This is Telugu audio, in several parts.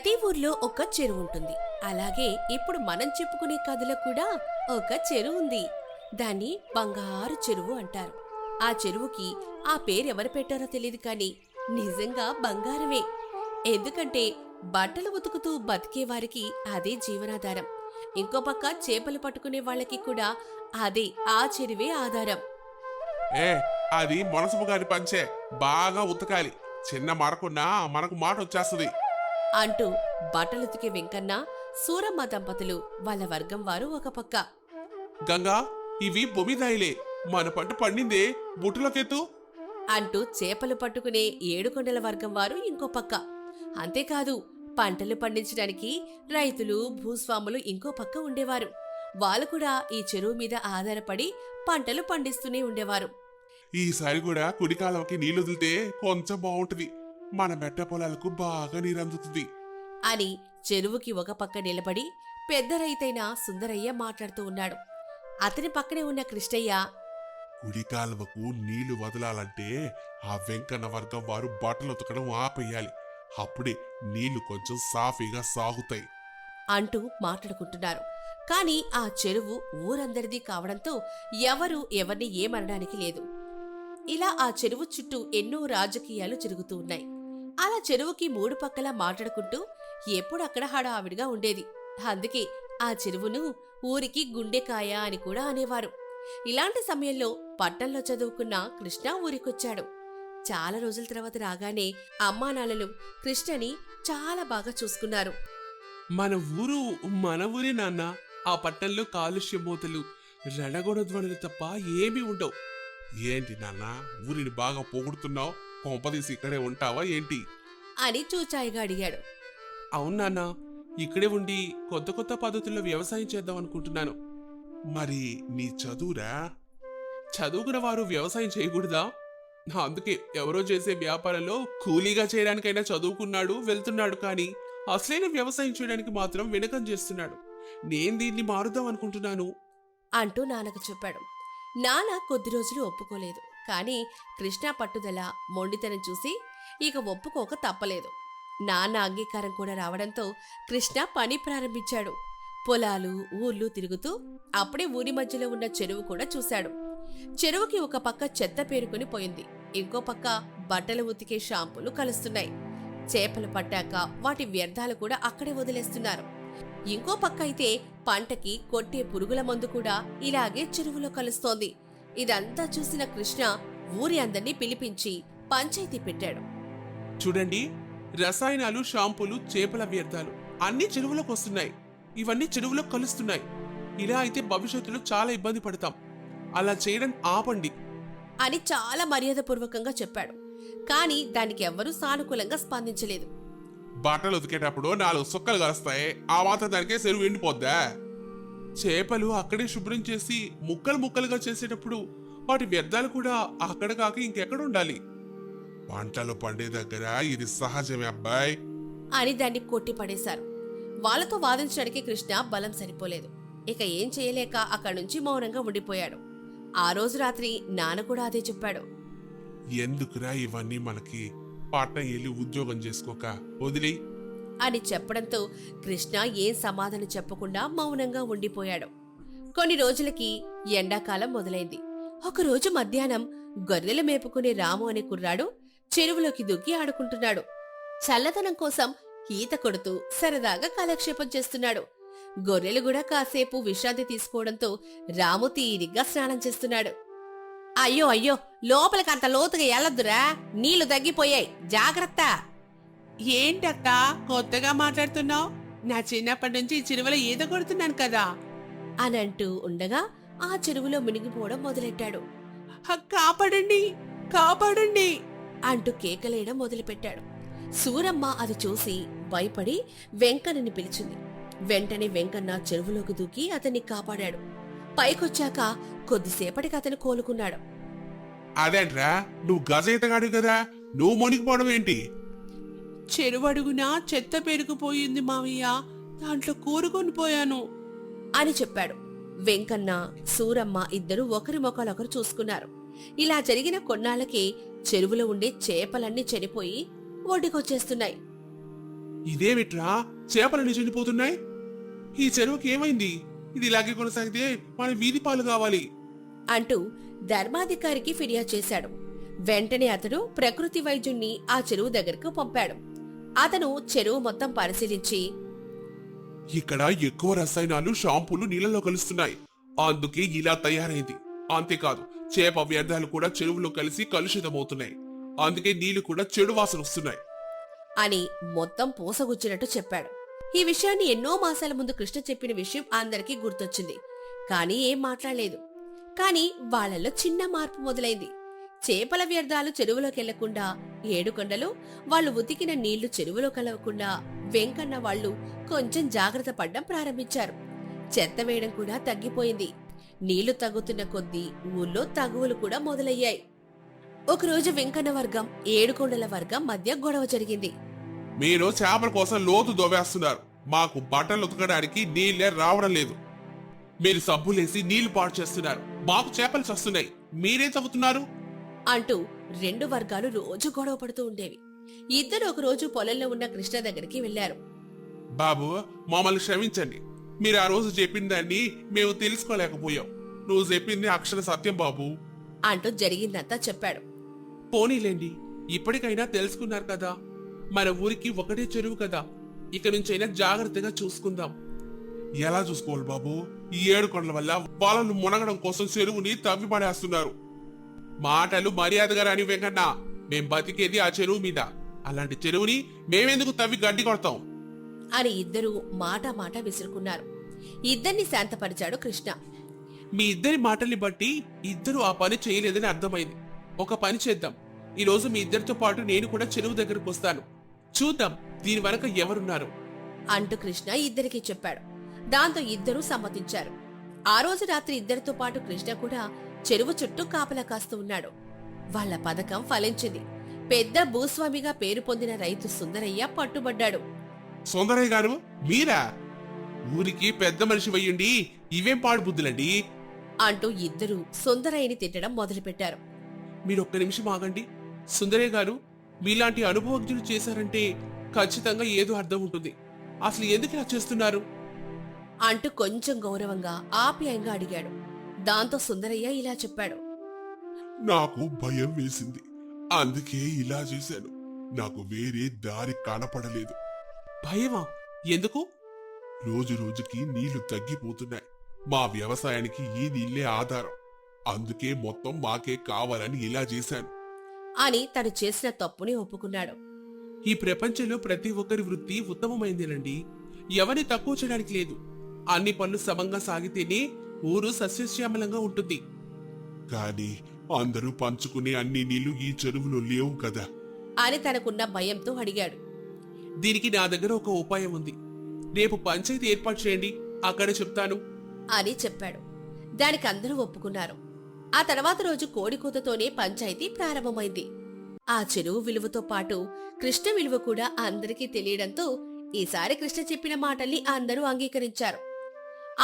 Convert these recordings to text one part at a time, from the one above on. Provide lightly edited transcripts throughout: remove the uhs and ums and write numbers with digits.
ప్రతి ఊర్లో ఒక చెరువు ఉంటుంది. అలాగే ఇప్పుడు మనం చెప్పుకునే కథలో కూడా ఒక చెరువు ఉంది. దాన్ని బంగారు చెరువు అంటారు. ఆ చెరువుకి ఆ పేరు ఎవరు పెట్టారో తెలియదు కానీ నిజంగా బంగారమే. ఎందుకంటే బట్టలు ఉతుకుతూ బతికే వారికి అదే జీవనాధారం. ఇంకో పక్క చేపలు పట్టుకునే వాళ్ళకి కూడా అదే ఆ చెరువే ఆధారం. ఏ అది మనసుపు గారి పంచే బాగా ఉతకాలి. చిన్న మరకున్నా మనకు మాట వచ్చేస్తుంది. అంటూ బట్టలుతికే వెంకన్న, సూరమ్మ దంపతులు వాళ్ళ వర్గం వారు ఒక పక్క, గంగా ఇవి బొమ్మిదాయిలే, మన పంట పండిందే, బుట్టులోకెత్తు. అంటూ చేపలు పట్టుకునే ఏడుకొండల వర్గం వారు ఇంకో పక్క. అంతేకాదు పంటలు పండించడానికి రైతులు, భూస్వాములు ఇంకో పక్క ఉండేవారు. వాళ్ళు కూడా ఈ చెరువు మీద ఆధారపడి పంటలు పండిస్తూనే ఉండేవారు. ఈసారి కూడా కుడి కాలువకి నీళ్లు వదిలితే కొంచెం బాగుంటది. మన మెట్ట పొలాలకు బాగా నీరందుతుంది అని చెరువుకి ఒక పక్క నిలబడి పెద్ద రైతైన సుందరయ్య మాట్లాడుతూ ఉన్నాడు. అతని పక్కనే ఉన్న కృష్ణయ్య, కుడి కాలువకు నీళ్లు వదలాలంటే ఆ వెంకన్న వర్గం వారు బట్టలు ఉతకడం ఆపేయాలి. అప్పుడే నీళ్లు కొంచెం సాఫీగా సాగుతాయి అంటూ మాట్లాడుకుంటున్నారు. కాని ఆ చెరువు ఊరందరిది కావడంతో ఎవరు ఎవరిని ఏమనడానికి లేదు. ఇలా ఆ చెరువు చుట్టూ ఎన్నో రాజకీయాలు జరుగుతూ ఉన్నాయి. అలా చెరువుకి మూడు పక్కలా మాట్లాడుకుంటూ ఎప్పుడు అక్కడ హడావిడిగా ఉండేది. అందుకే ఆ చెరువును ఊరికి గుండెకాయ అని కూడా అనేవారు. ఇలాంటి సమయంలో పట్టణంలో చదువుకున్న కృష్ణ ఊరికొచ్చాడు. చాలా రోజుల తర్వాత రాగానే అమ్మానాన్నలు కృష్ణని చాలా బాగా చూసుకున్నారు. మన ఊరు మన ఊరే నాన్న. ఆ పట్టణంలో కాలుష్య మూతలు, రణగొడ ధ్వనులు తప్ప ఏమీ ఉండవు. ఏంటి నాన్న ఊరిని బాగా పొగుడుతున్నావు? కొంపదీసి ఇక్కడే ఉంటావా ఏంటి? అని చూచాయిగా అడిగాడు. అవును నాన్న, ఇక్కడే ఉండి కొత్త కొత్త పద్ధతుల్లో వ్యవసాయం చేద్దాం అనుకుంటున్నాను. మరి నీ చదువురా? చదువుకున్న వారు వ్యవసాయం చేయకూడదా? అందుకే ఎవరో చేసే వ్యాపారంలో కూలీగా చేయడానికైనా చదువుకున్నాడు, వెళ్తున్నాడు. కానీ అసలైన వ్యవసాయం చేయడానికి మాత్రం వెనకం చేస్తున్నాడు. నేను దీన్ని మారుదాం అనుకుంటున్నాను అంటూ నాన్నకు చెప్పాడు. నాన్న కొద్ది రోజులు ఒప్పుకోలేదు. కాని కృష్ణ పట్టుదల, మొండితనం చూసి ఇక ఒప్పుకోక తప్పలేదు. నాన్న అంగీకారం కూడా రావడంతో కృష్ణ పని ప్రారంభించాడు. పొలాలు, ఊర్లు తిరుగుతూ అప్పుడే ఊరి మధ్యలో ఉన్న చెరువు కూడా చూశాడు. చెరువుకి ఒక పక్క చెత్త పేరుకుని పోయింది. ఇంకో పక్క బట్టలు ఉతికే షాంపులు కలుస్తున్నాయి. చేపలు పట్టాక వాటి వ్యర్థాలు కూడా అక్కడే వదిలేస్తున్నారు. ఇంకో పక్క అయితే పంటకి కొట్టే పురుగుల మందు కూడా ఇలాగే చెరువులో కలుస్తోంది. ఇదంతా చూసిన కృష్ణ ఊరి అందర్నీ పిలిపించి పంచాయతీ పెట్టాడు. చూడండి, రసాయనాలు, షాంపూలు, చేపల వ్యర్థాలు అన్ని చెరువులోకి వస్తున్నాయి. ఇవన్నీ చెరువులో కలుస్తున్నాయి. ఇలా అయితే భవిష్యత్తులో చాలా ఇబ్బంది పడతాం. అలా చేయడం ఆపండి అని చాలా మర్యాదపూర్వకంగా చెప్పాడు. కాని దానికి ఎవ్వరూ సానుకూలంగా స్పందించలేదు. బట్టలు ఉతికేటప్పుడు 4 సుక్కలు కలుస్తాయి, ఆ మాత్రం దానికే చెరువు ఎండిపోద్దా? చేపలు అక్కడే శుభ్రం చేసి ముక్కలు ముక్కలుగా చేసేటప్పుడు వాటి వ్యర్థాలు కూడా అక్కడ కాక ఇంకెక్కడ ఉండాలి? పంటలు పండే దగ్గర ఇది సహజమే అబ్బాయి అని దాన్ని కొట్టిపడేశారు. వాళ్లతో వాదించడానికి కృష్ణ బలం సరిపోలేదు. ఇక ఏం చేయలేక అక్కడి నుంచి మౌనంగా ఉండిపోయాడు. ఆ రోజు రాత్రి నాన్న కూడా అదే చెప్పాడు. ఎందుకురా ఇవన్నీ మనకి? పట్నం వెళ్ళి ఉద్యోగం చేసుకోక వదిలి అని చెప్పడంతో కృష్ణ ఏం సమాధానం చెప్పకుండా మౌనంగా ఉండిపోయాడు. కొన్ని రోజులకి ఎండాకాలం మొదలైంది. ఒకరోజు మధ్యాహ్నం గొర్రెలు మేపుకునే రాము అనే కుర్రాడు చెరువులోకి దూకి ఆడుకుంటున్నాడు. చల్లదనం కోసం ఈత కొడుతూ సరదాగా కాలక్షేపం చేస్తున్నాడు. గొర్రెలు కూడా కాసేపు విశ్రాంతి తీసుకోవడంతో రాము తీరిగ్గా స్నానం చేస్తున్నాడు. అయ్యో అయ్యో, లోపలికంత లోతుగా ఎల్లొద్దురా, నీళ్లు తగ్గిపోయాయి, జాగ్రత్త. ఏంటక్క కొత్తగా మాట్లాడుతున్నావు? నా చిన్నప్పటి నుంచి ఈ చెరువులో ఈత కొడుతున్నాను కదా అనంటూ ఉండగా ఆ చెరువులో మునిగిపోవడం మొదలెట్టాడు. కాపాడండి, కాపాడండి అంటూ కేకలేయడం మొదలుపెట్టాడు. సూరమ్మ అది చూసి భయపడి వెంకన్నని పిలిచింది. వెంటనే వెంకన్న చెరువులోకి దూకి అతన్ని కాపాడాడు. పైకొచ్చాక కొద్దిసేపటికి అతను కోలుకున్నాడు. అదేంట్రా, నువ్వు గజయితగాడు కదా, నువ్వు మునిగిపోవడం ఏంటి? చెరువు అడుగున చెత్త పెరిగిపోయింది మావయ్య, దాంట్లో కూరుకొని పోయాను అని చెప్పాడు. వెంకన్న, సూరమ్మ ఇద్దరూ ఒకరి ముఖాలొకరు చూసుకున్నారు. ఇలా జరిగిన కొన్నాళ్లకి చెరువులో ఉండే చేపలన్నీ చనిపోయి ఒడ్డుకొచ్చేస్తున్నాయి. ఇదేమిట్రా, చేపలన్నీ చనిపోతున్నాయి. ఈ చెరువుకి ఏమైంది? ఇది ఇలాగే కొనసాగితే మన వీధి పాలు కావాలి అంటూ ధర్మాధికారికి ఫిర్యాదు చేశాడు. వెంటనే అతడు ప్రకృతి వైద్యుణ్ణి ఆ చెరువు దగ్గరకు పంపాడు. అతను చెరువు మొత్తం పరిశీలించి, ఇక్కడ ఎక్కువ రసాయనాలు, షాంపూలు నీళ్ళలో కలుస్తున్నాయి, అందుకే ఇలా తయారైంది. అంతేకాదు, చేప వ్యర్థాలు కూడా చెరువులో కలిసి కలుషితమవుతున్నాయి, అందుకే నీళ్లు కూడా చెడు వాసన వస్తున్నాయి అని మొత్తం పూసగుచ్చినట్టు చెప్పాడు. ఈ విషయాన్ని ఎన్నో మాసాల ముందు కృష్ణ చెప్పిన విషయం అందరికీ గుర్తొచ్చింది. కానీ ఏం మాట్లాడలేదు. కాని వాళ్ళల్లో చిన్న మార్పు మొదలైంది. చేపల వ్యర్థాలు చెరువులోకెళ్లకుండా, ఏడుకొండలు వాళ్ళు ఉతికిన నీళ్లు చెరువులో కలవకుండా వెంకన్న వాళ్ళు కొంచెం జాగ్రత్త పడ్డం ప్రారంభించారు. చెత్త వేయడం కూడా తగ్గిపోయింది. నీళ్లు తగ్గుతున్న కొద్దీ ఊళ్ళో తగువులు కూడా మొదలయ్యాయి. ఒకరోజు వెంకన్న వర్గం, ఏడుకొండల వర్గం మధ్య గొడవ జరిగింది. మీరు చేపల కోసం లోతు దోవేస్తున్నారు, మాకు బట్టలు ఉతకడానికి నీళ్లే రావడం లేదు. మీరు సబ్బులేసి నీళ్లు పాడు చేస్తున్నారు, మాకు చేపలు చస్తున్నాయి, మీరేం చదువుతున్నారు అంటూ రెండు వర్గాలు రోజు గొడవ పడుతూ ఉండేవి. ఇద్దరు ఒకరోజు పొలంలో ఉన్న కృష్ణ దగ్గరికి వెళ్లారు. బాబు, మమ్మల్ని క్షమించండి, మీరు ఆ రోజు చెప్పిన దాన్ని మేము తెలుసుకోలేకపోయాం. నువ్వు చెప్పింది అక్షర సత్యం బాబు అంటూ జరిగిందంతా చెప్పాడు. పోనీలేండి, ఇప్పటికైనా తెలుసుకున్నారు కదా. మన ఊరికి ఒకటే చెరువు కదా, ఇక నుంచైనా జాగ్రత్తగా చూసుకుందాం. ఎలా చూసుకోవాలి బాబు? ఈ ఏడుకొండల వల్ల వాళ్ళను మునగడం కోసం చెరువుని తవ్వి పడేస్తున్నారు. మాటలు మర్యాదగా రాని వెంకన్న, మేం బతికేది ఆ చెరువు మీద, అలాంటి చెరువుని మేమెందుకు తవ్వి గడ్డి కొడతాం అని ఇద్దరూ మాట విసురుకున్నారు. ఇద్దరిని శాంతపరిచాడు కృష్ణ. మీ ఇద్దరి మాటల్ని బట్టి ఇద్దరు ఆ పని చేయలేదని అర్థమైంది. ఒక పని చేద్దాం, ఈ రోజు మీ ఇద్దరితో పాటు నేను కూడా చెరువు దగ్గరకు వస్తాను, చూద్దాం దీని వెనక ఎవరున్నారు అంటూ కృష్ణ ఇద్దరికీ చెప్పాడు. దాంతో ఇద్దరూ సమ్మతించారు. ఆ రోజు రాత్రి ఇద్దరితో పాటు కృష్ణ కూడా చెరువు చుట్టూ కాపలా కాస్తూ ఉన్నాడు. వాళ్ల పథకం ఫలించింది. పెద్ద భూస్వామిగా పేరు పొందిన రైతు సుందరయ్య పట్టుబడ్డాడు. సుందరయ్య గారు, మీరా? ఊరికి పెద్ద మనిషి వయ్యుండి ఇవేం పాడు బుద్ధులండి అంటూ ఇద్దరూ సుందరయ్యని తిట్టడం మొదలుపెట్టారు. మీరొక్క నిమిషం ఆగండి. సుందరయ్య గారు, మీలాంటి అనుభవజ్ఞులు చేశారంటే ఖచ్చితంగా ఏదో అర్థం ఉంటుంది. అసలు ఎందుకు ఇలా చేస్తున్నారు అంటూ కొంచెం గౌరవంగా ఆప్యాయంగా అడిగాడు. దాంతో సుందరయ్య ఇలా చెప్పాడు. నాకు భయం వేసింది, అందుకే ఇలా చేశాను. నాకు వేరే దారి కనపడలేదు. భయమా? ఎందుకు? రోజు రోజుకి నీళ్లు తగ్గిపోతున్నాయి. మా వ్యవసాయానికి ఈ నీళ్లే ఆధారం. అందుకే మొత్తం మాకే కావాలని ఇలా చేశాను అని తను చేసిన తప్పుని ఒప్పుకున్నాడు. ఈ ప్రపంచంలో ప్రతి ఒక్కరి వృత్తి ఉత్తమమైందేనండి, ఎవరిని తక్కువ చేయడానికి లేదు. అన్ని పనులు సమంగా సాగితేనే ఊరు సస్యశ్యామలంగా ఉంటుంది. కానీ అందరూ పంచుకునే అన్ని నీళ్లు ఈ చెరువులో లేవు కదా అని తనకున్న భయంతో అడిగాడు. దీనికి నా దగ్గర ఒక ఉపాయం ఉంది. రేపు పంచాయతీ ఏర్పాటు చేయండి, అక్కడ చెప్తాను అని చెప్పాడు. దానికి అందరూ ఒప్పుకున్నారు. ఆ తర్వాత రోజు కోడికూతతోనే పంచాయతీ ప్రారంభమైంది. ఆ చెరువు విలువతో పాటు కృష్ణ విలువ కూడా అందరికీ తెలియడంతో ఈసారి కృష్ణ చెప్పిన మాటల్ని అందరూ అంగీకరించారు.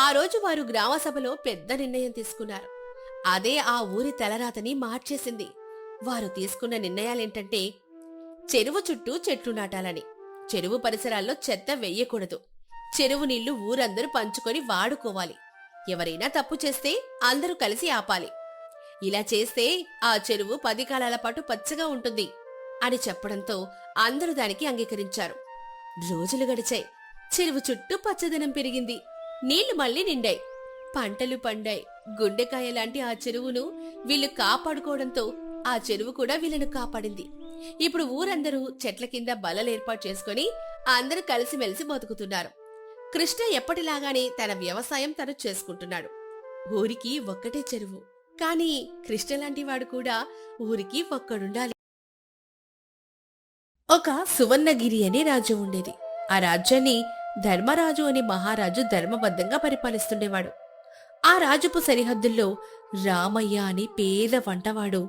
ఆ రోజు వారు గ్రామ సభలో పెద్ద నిర్ణయం తీసుకున్నారు. అదే ఆ ఊరి తలరాతని మార్చేసింది. వారు తీసుకున్న నిర్ణయాలేంటంటే, చెరువు చుట్టూ చెట్లు నాటాలని, చెరువు పరిసరాల్లో చెత్త వెయ్యకూడదు, చెరువు నీళ్లు ఊరందరూ పంచుకొని వాడుకోవాలి, ఎవరైనా తప్పు చేస్తే అందరూ కలిసి ఆపాలి, ఇలా చేస్తే ఆ చెరువు 10 కాలాల పాటు పచ్చగా ఉంటుంది అని చెప్పడంతో అందరూ దానికి అంగీకరించారు. రోజులు గడిచాయి. చెరువు చుట్టూ పచ్చదనం పెరిగింది. నీళ్లు మళ్లీ నిండాయి. పంటలు పండాయి. గుండెకాయ లాంటి ఆ చెరువును వీళ్లు కాపాడుకోవడంతో ఆ చెరువు కూడా వీళ్లను కాపాడింది. ఇప్పుడు ఊరందరూ చెట్ల కింద బలలేర్పాటు చేసుకుని అందరూ కలిసిమెలిసి బతుకుతున్నారు. కృష్ణ ఎప్పటిలాగానే తన వ్యవసాయం తను చేసుకుంటున్నాడు. ఊరికి ఒక్కటే చెరువు, కానీ కృష్ణ లాంటి వాడు కూడా ఊరికి ఒక్కడుండాలి. ఒక సువర్ణగిరి అనే రాజ్యం ఉండేది. ఆ రాజ్యాన్ని ధర్మరాజు అనే మహారాజు ధర్మబద్ధంగా పరిపాలిస్తుండేవాడు. ఆ రాజుపు సరిహద్దుల్లో రామయ్య అని పేద వంటవాడు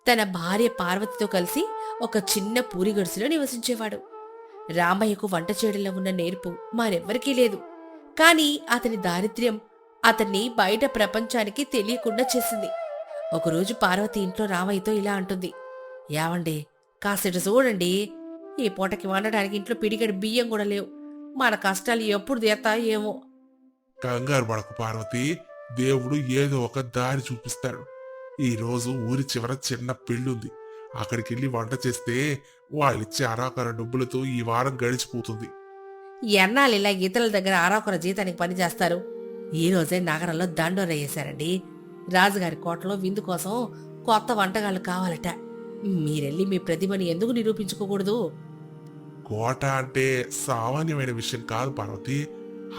తన భార్య పార్వతితో కలిసి ఒక చిన్న పూరి గుడిసెలో నివసించేవాడు. రామయ్యకు వంట చేయడంలో ఉన్న నేర్పు మరెవ్వరికీ లేదు. కాని అతని దారిద్ర్యం అతన్ని బయట ప్రపంచానికి తెలియకుండా చేసింది. ఒకరోజు పార్వతి ఇంట్లో రామయ్యతో ఇలా అంటుంది. యావండి, కాసేట చూడండి, ఈ పూటకి వండడానికి ఇంట్లో పిడిగడి బియ్యం కూడా లేవు. మన కష్టాలు ఎప్పుడు తీరతాయో ఏమో. కంగారు పడకు పార్వతి, దేవుడు ఏదో ఒక దారి చూపిస్తాడు. ఈ రోజు ఊరి చివర చిన్న పెళ్ళుంది. అక్కడికి వెళ్ళి వంట చేస్తే వాళ్ళిచ్చే అరాకర డబ్బులతో ఈ వారం గడిచిపోతుంది. ఎన్నాళ్ళు ఇలా ఇతరుల దగ్గర ఆరాకొర జీతానికి పని చేస్తారు? ఈ రోజే నగరంలో దండోర వేశారండి. రాజుగారి కోటలో విందు కోసం కొత్త వంటకాలు కావాలట. మీరెళ్ళి మీ ప్రతిభని ఎందుకు నిరూపించుకోకూడదు? కోట అంటే సామాన్యమైన విషయం కాదు పార్వతి.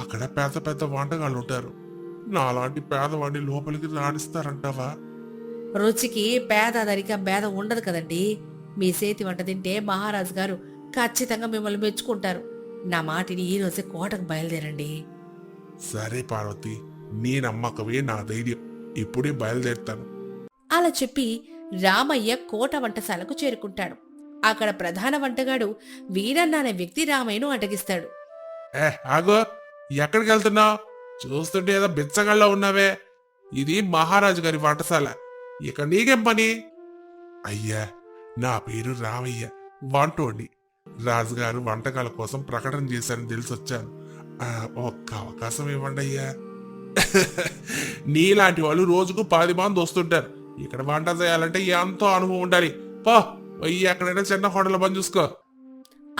అక్కడ పెద్ద పెద్ద వంటగాళ్ళు ఉంటారు. నాలాంటి పేదవాడిని లోపలికి రాణిస్తారంటావా? రుచికి పేద ధరిక భేదం ఉండదు కదండి. మీ చేతి వంట తింటే మహారాజు గారు ఖచ్చితంగా మిమ్మల్ని మెచ్చుకుంటారు. నా మాటిని ఈ రోజే కోటకు బయలుదేరండి. సరే పార్వతి, నీ నమ్మకమే నా ధైర్యం. ఇప్పుడే బయలుదేరుతాను. అలా చెప్పి రామయ్య కోట వంటశాలకు చేరుకుంటాడు. అక్కడ ప్రధాన వంటగాడు వీరన్న అనే వ్యక్తి రామయ్యను అటగిస్తాడు. ఆగో, ఎక్కడికి వెళ్తున్నావు? చూస్తుంటే ఏదో బిచ్చగాళ్ళ ఉన్నావే. ఇది మహారాజు గారి వంటశాల. ఇక నీకేం పని? అయ్యా, నా పేరు రామయ్య, వంటోండి. రాజుగారు వంటకాల కోసం ప్రకటన చేశారని తెలిసొచ్చాను. ఒక్క అవకాశం ఇవ్వండి అయ్యా. నీలాంటి వాళ్ళు రోజుకు 10 మంది వస్తుంటారు. ఇక్కడ వంట చేయాలంటే ఎంతో అనుభవం ఉండాలి. పో, పోయి ఎక్కడైనా చిన్న హోటల్ పని చూసుకో.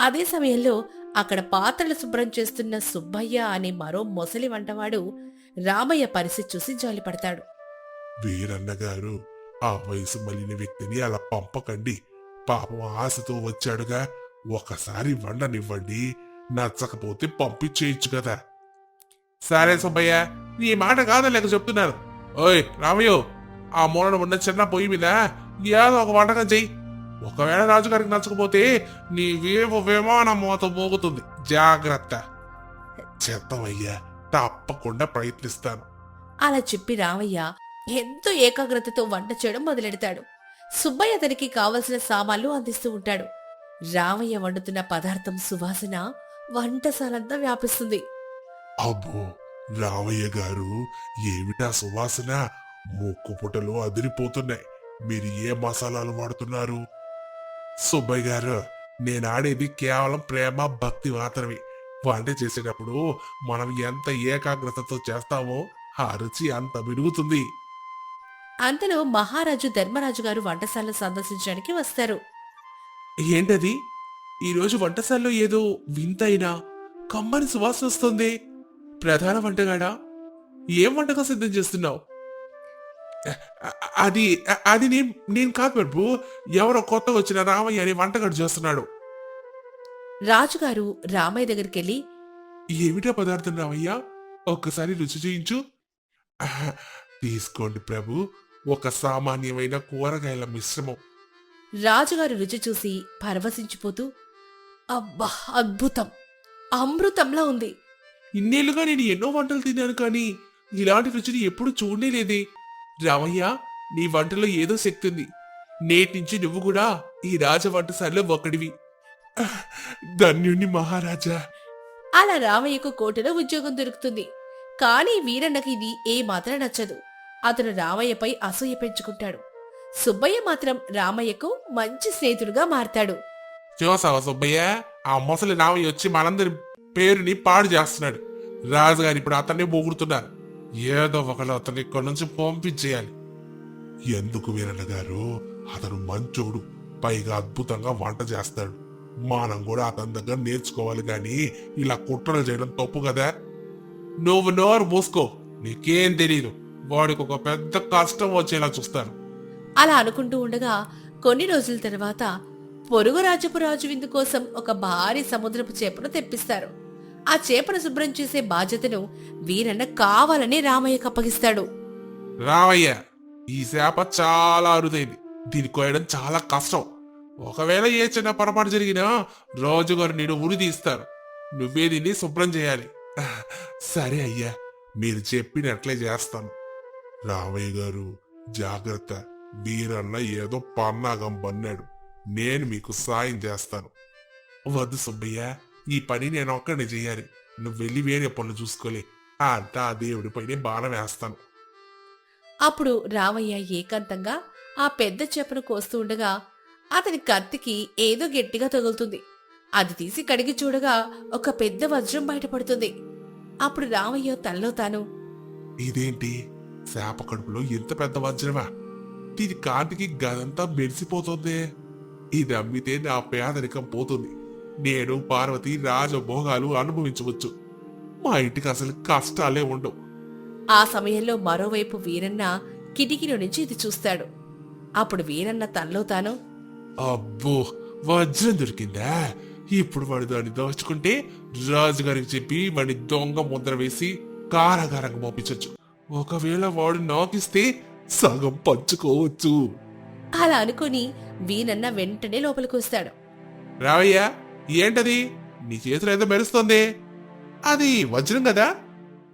అదే సమయంలో అక్కడ పాత్రలు శుభ్రం చేస్తున్న సుబ్బయ్య అనే మరో మొసలి వంటవాడు రామయ్య పరిస్థితి చూసి జాలిపడతాడు. వీరన్న గారు, ఆ వయసు మళ్ళిన వ్యక్తిని అలా పంపకండి. పాపం ఆశతో వచ్చాడుగా. ఒకసారి వండనివ్వండి. నచ్చకపోతే పంపించేయచ్చు కదా. సరే సుబ్బయ్య, నీ మాట కాదలేక చెప్తున్నాను. ఓయ్ రామయ్యో, ఆ మూలన ఉన్న చిన్న పొయ్యి మీద ఏదో ఒక వంటకం చెయ్యి. ఒకవేళ రాజుగారికి నచ్చకపోతే నీ వేవ విమానం మోత మోగుతుంది. జాగ్రత్త. చెత్తమయ్యా, తప్పకుండా ప్రయత్నిస్తాను. అలా చెప్పి రామయ్య ఎంతో ఏకాగ్రతతో వంట చేయడం మొదలెడతాడు. సుబ్బయ్య అతనికి కావలసిన సామాన్లు అందిస్తూ ఉంటాడు. రామయ్య వండుతున్న పదార్థం సువాసన వంటశాలంతా వ్యాపిస్తుంది. అబ్బో, రామయ్య గారు, ఏమిటా సువాసన? ముక్కు పుటలు అదిరిపోతున్నాయి. మీరు ఏ మసాలాలు వాడుతున్నారు? సుబ్బయ్య గారు, నేను ఆడేది కేవలం ప్రేమ భక్తి మాత్రమే. వంట చేసేటప్పుడు మనం ఎంత ఏకాగ్రతతో చేస్తామో ఆ రుచి అంత మెరుగుతుంది. అంతలో మహారాజు ధర్మరాజు గారు వంటశాలను సందర్శించడానికి వస్తారు. ఏంటది? ఈరోజు వంటశాలలో ఏదో వింతైనా కమ్మని సువాసన వస్తుంది. ప్రధాన వంటగాడా, ఏం వంటకం సిద్ధం చేస్తున్నావు? అది అది నేను కాదు ప్రభు. ఎవరో కొత్తగా వచ్చిన రామయ్య అని వంటగాడు చేస్తున్నాడు. రాజుగారు రామయ్య దగ్గరికెళ్ళి, ఏమిటా పదార్థం రామయ్య? ఒక్కసారి రుచి చేయించు. తీసుకోండి ప్రభు, ఒక సామాన్యమైన కూరగాయల మిశ్రమం. రాజుగారు రుచి చూసి పరవశించిపోతూ, అబ్బా, అద్భుతం, అమృతంలా ఉంది. ఇన్నేళ్లుగా నేను ఎన్నో వంటలు తిన్నాను, కానీ ఇలాంటి రుచిని ఎప్పుడు చూడలేదే. రామయ్య, నీ వంటలో ఏదో శక్తి ఉంది. నేటి నుంచి నువ్వు కూడా ఈ రాజ వంటశాలలో ఒకడివి. ధన్యుణ్ణి మహారాజా. అలా రామయ్యకు కోటలో ఉద్యోగం దొరుకుతుంది. కానీ వీరన్నకి ఇది ఏమాత్రం నచ్చదు. అతను రామయ్యపై అసూయ పెంచుకుంటాడు. సుబ్బయ్య మాత్రం రామయ్యకు మంచి స్నేహితుడుగా మారతాడు. చూసావా సుబ్బయ్య, ఆ ముసలి రామయ్య వచ్చి మనందరి పేరుని పాడు చేస్తున్నాడు. రాజుగారు ఇప్పుడు అతన్ని పొగుడుతున్నారు. ఏదో ఒకళ్ళు అతన్ని ఇక్కడి నుంచి పంపించేయాలి. ఎందుకు వీరన్న గారు? అతను మంచోడు, పైగా అద్భుతంగా వంట చేస్తాడు. మనం కూడా అతని దగ్గర నేర్చుకోవాలి, గాని ఇలా కుట్రలు చేయడం తప్పు కదా. నువ్వు నోరు మూసుకో, నీకేం తెలీదు. వాడికి ఒక పెద్ద కష్టం వచ్చేలా చూస్తాను. అలా అనుకుంటూ ఉండగా కొన్ని రోజుల తర్వాత పొరుగు రాజపు రాజు విందు కోసం ఒక భారీ సముద్రపు చేపను తెప్పిస్తారు. ఆ చేపను శుభ్రం చేసే బాధ్యతను వీరన్న కావాలని రామయ్యకు అప్పగిస్తాడు. రామయ్య, ఈ చేప చాలా అరుదైంది. దీన్ని కోయడం చాలా కష్టం. ఒకవేళ ఏ చిన్న పొరపాటు జరిగినా రాజుగారు నేను ఉరి తీస్తారు. నువ్వే దీన్ని శుభ్రం చేయాలి. సరే అయ్యా, మీరు చెప్పినట్లే చేస్తాను. రామయ్య గారు, జాగ్రత్త. వీరన్న ఏదో పన్నాగం పన్నాడు. నేను మీకు సాయం చేస్తాను. వద్దు సుబ్బయ్య, ఈ పని నేను ఒక్కడిని చెయ్యాలి. నువ్వు వెళ్ళి వేరే పనులు చూసుకోలే. అంతా ఆ దేవుడిపైనే బాణం వేస్తాను. అప్పుడు రామయ్య ఏకాంతంగా ఆ పెద్ద చేపను కోస్తూ ఉండగా అతని కత్తికి ఏదో గట్టిగా తగులుతుంది. అది తీసి కడిగి చూడగా ఒక పెద్ద వజ్రం బయటపడుతుంది. అప్పుడు రామయ్య తనలో తాను, ఇదేంటి శాప కడుపులో ఎంత పెద్ద వజ్రమా? దీని కాంతికి గదంతా మెరిసిపోతుంది. ఇది అమ్మితే నా పేదరికం పోతుంది. నేను పార్వతి రాజభోగాలు అనుభవించవచ్చు. మా ఇంటికి అసలు కష్టాలే ఉండవు. ఆ సమయంలో మరోవైపు వీరన్న కిటికీలో నుంచి ఇది చూస్తాడు. అప్పుడు వీరన్న తనలో తాను, అబ్బో, వజ్రం దొరికిందా? ఇప్పుడు వాడు దాన్ని దోచుకుంటే రాజుగారికి చెప్పి వాడిని దొంగ ముద్ర వేసి కారాగారంగా మోపించచ్చు. ఒకవేళ వాడు నాకిస్తే సగం పంచుకోవచ్చు. అలా అనుకుని వీరన్న వెంటనే లోపలికి వస్తాడు. రావయ్య, ఏంటది నీ చేతిలో ఏదో మెరుస్తోంది? అది వజ్రం కదా?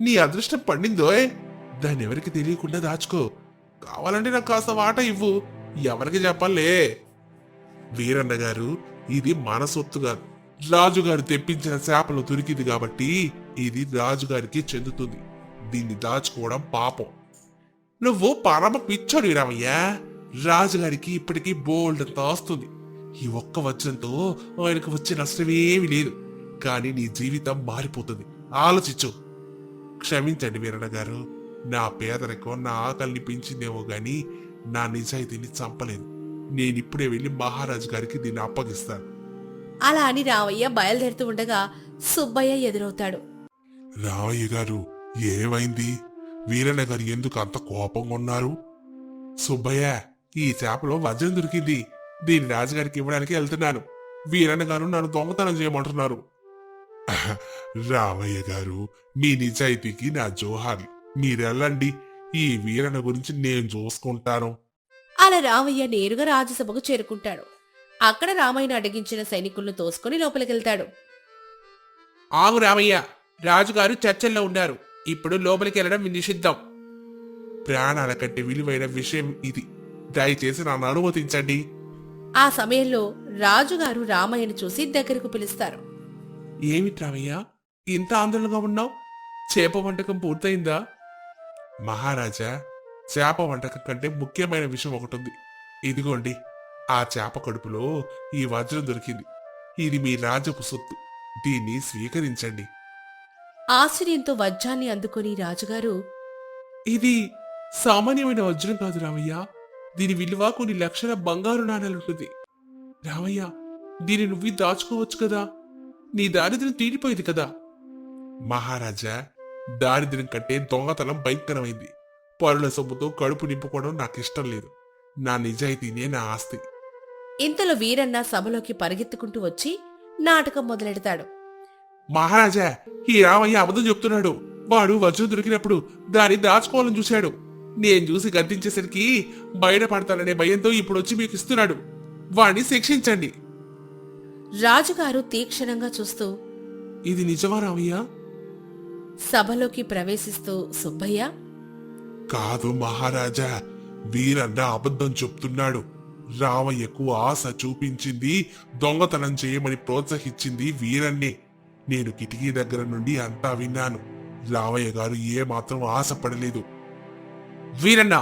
నీ అదృష్టం పండిందోయ్. దాన్ని ఎవరికి తెలియకుండా దాచుకో. కావాలంటే నాకు కాస్త వాట ఇవ్వు. ఎవరికి చెప్పాలే. వీరన్న గారు, ఇది మన సొత్తు కాదు. రాజుగారు తెప్పించిన శాపలో దొరికింది కాబట్టి ఇది రాజుగారికి చెందుతుంది. దీన్ని దాచుకోవడం పాపం. నువ్వు పరమ పిచ్చోడు రామయ్యా. రాజుగారికి ఇప్పటికీ బోల్డ్ అంత వస్తుంది. ఈ ఒక్క వజ్రంతో ఆయనకు వచ్చే నష్టమేమీ లేదు. కానీ నీ జీవితం మారిపోతుంది. ఆలోచించు. క్షమించండి వీరన్న గారు. నా పేదరికం నా ఆకలిని పెంచిందేమో గాని నా నిజాయితీని చంపలేదు. నేనిప్పుడే వెళ్లి మహారాజు గారికి దీన్ని అప్పగిస్తాను. అలా అని రామయ్య బయలుదేరుతూ ఉండగా సుబ్బయ్య ఎదురవుతాడు. రామయ్య గారు, ఏమైంది? వీరన్న గారు ఎందుకు అంత కోపంగా ఉన్నారు? సుబ్బయ్య, ఈ చేపలో వజ్రం దొరికింది. దీన్ని రాజుగారికి ఇవ్వడానికి వెళ్తున్నాను. వీరన్న గారు నన్ను దొంగతనం చేయమంటున్నారు. రామయ్య గారు, మీ నిజాయితీకి నా జోహార్లు. మీరెళ్ళండి. ఈ వీరన్న గురించి నేను చూసుకుంటాను. అలా రామయ్య నేరుగా రాజసభకు చేరుకుంటాడు. అక్కడ రామయ్యను అడిగించిన సైనికులను తోసుకుని లోపలికెళ్తాడు. ఆగు రామయ్య, రాజుగారు చర్చల్లో ఉన్నారు. ఇప్పుడు లోపలికి వెళ్ళడం నిషిద్ధం. ప్రాణాల కంటే విలువైన విషయం ఇది. దయచేసి నన్ను అనుమతించండి. ఆ సమయంలో రాజుగారు రామయ్యను చూసి దగ్గరకు పిలుస్తారు. ఏమిటి రామయ్య, ఇంత ఆందోళనగా ఉన్నావు? చేప వంటకం పూర్తయిందా? మహారాజా, చేప వంటకం కంటే ముఖ్యమైన విషయం ఒకటి ఉంది. ఇదిగోండి, ఆ చేప కడుపులో ఈ వజ్రం దొరికింది. ఇది మీ రాజపు సొత్తు. దీన్ని స్వీకరించండి. ఆశ్చర్యంతో వజ్రాన్ని అందుకుని రాజుగారు, ఇది సామాన్యమైన వజ్రం కాదు రామయ్య. దీని విలువ కొన్ని లక్షల బంగారు నాణాలుంటుంది. రామయ్య, దీన్ని నువ్వు దాచుకోవచ్చు కదా. నీ దారిద్ర్యం తీరిపోయింది కదా. మహారాజా, దారిద్ర్యం కంటే దొంగతనం భయంకరమైంది. పరుల సొమ్ముతో కడుపు నింపుకోవడం నాకిష్టం లేదు. నా నిజాయితీనే నా ఆస్తి. ఇంతలో వీరన్న సభలోకి పరిగెత్తుకుంటూ వచ్చి నాటకం మొదలెడతాడు. మహారాజా, ఈ రామయ్య అబద్ధం చెప్తున్నాడు. వాడు వజ్రం దొరికినప్పుడు దాన్ని దాచుకోవాలని చూశాడు. నేను చూసి గద్దించేసరికి బయటపడతాననే భయంతో ఇప్పుడు వచ్చి మీకు ఇస్తున్నాడు. వాణ్ణి శిక్షించండి. రాజుగారు తీక్షణంగా చూస్తూ, ఇది నిజమా రామయ్య? సభలోకి ప్రవేశిస్తూ సుబ్బయ్య, కాదు మహారాజా, వీరన్న అబద్ధం చెప్తున్నాడు. రామయ్యకు ఆశ చూపించింది, దొంగతనం చేయమని ప్రోత్సహించింది వీరన్నే. నేను కిటికీ దగ్గర నుండి అంతా విన్నాను. రామయ్య గారు ఏమాత్రం ఆశపడలేదు. వీరన్న,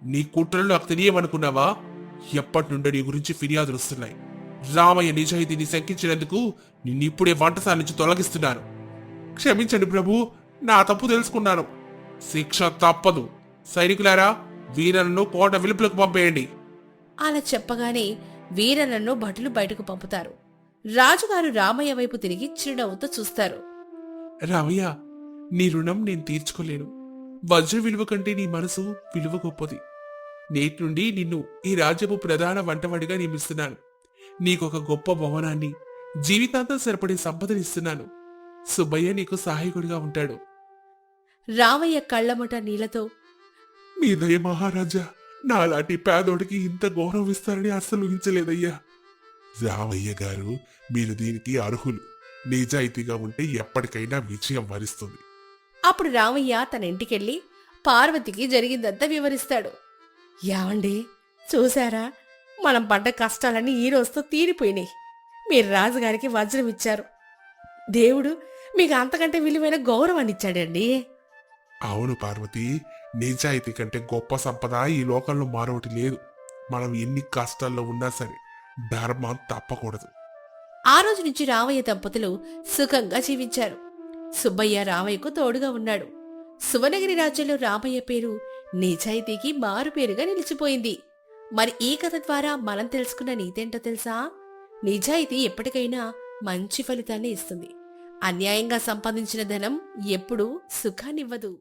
నీ కుట్రలు నాకు తెలియమనుకున్నావా? ఎప్పటి నుండో నీ గురించి ఫిర్యాదులు వస్తున్నాయి. రామయ్య నిజాయితీని శంకించినందుకు నిన్నిప్పుడే వంటశాల నుంచి తొలగిస్తున్నాను. క్షమించండి ప్రభు, నా తప్పు తెలుసుకున్నాను. శిక్ష తప్పదు. సైనికులారా, వీరన్నను కోట వెలుపులకు పంపేయండి. అలా చెప్పగానే వీరన్నను భటులు బయటకు పంపుతారు. రాజుగారు రామయ్య వైపు తిరిగి చిరునవ్వుతో చూస్తారు. రామయ్య, నీ రుణం నేను తీర్చుకోలేను. వజ్ర విలువ కంటే నీ మనసు విలువ గొప్పది. నేటి నుండి నిన్ను ఈ రాజ్యపు ప్రధాన వంటవాడిగా నియమిస్తున్నాను. నీకొక గొప్ప భవనాన్ని, జీవితాంతం సరిపడే సంపదనిస్తున్నాను. సుబ్బయ్య నీకు సహాయకుడిగా ఉంటాడు. రామయ్య కళ్ళమట నీళ్లతో, మీ దయ మహారాజా, నాలాంటి పేదోడికి ఇంత గౌరవం ఇస్తారని అస్సలు ఊహించలేదయ్యా. రామయ్య గారు, మీరు దీనికి అర్హులు. నిజాయితీగా ఉంటే ఎప్పటికైనా విజయం వరిస్తుంది. అప్పుడు రామయ్య తన ఇంటికెళ్ళి పార్వతికి జరిగిందంతా వివరిస్తాడు. యావండి, చూశారా, మనం పడ్డ కష్టాలన్నీ ఈ రోజుతో తీరిపోయినాయి. మీరు రాజుగారికి వజ్రం ఇచ్చారు. దేవుడు మీకు అంతకంటే విలువైన గౌరవాన్ని ఇచ్చాడండి. అవును పార్వతి, నిజాయితీ కంటే గొప్ప సంపద ఈ లోకంలో మరొకటి లేదు. మనం ఎన్ని కష్టాల్లో ఉన్నా సరే ధర్మం తప్పకూడదు. ఆ రోజు నుంచి రామయ్య దంపతులు సుఖంగా జీవించారు. సుబ్బయ్య రామయ్యకు తోడుగా ఉన్నాడు. సువనగిరి రాజ్యంలో రామయ్య పేరు నిజాయితీకి మారుపేరుగా నిలిచిపోయింది. మరి ఈ కథ ద్వారా మనం తెలుసుకున్న నీతేంటో తెలుసా? నిజాయితీ ఎప్పటికైనా మంచి ఫలితాన్ని ఇస్తుంది. అన్యాయంగా సంపాదించిన ధనం ఎప్పుడూ సుఖాన్నివ్వదు.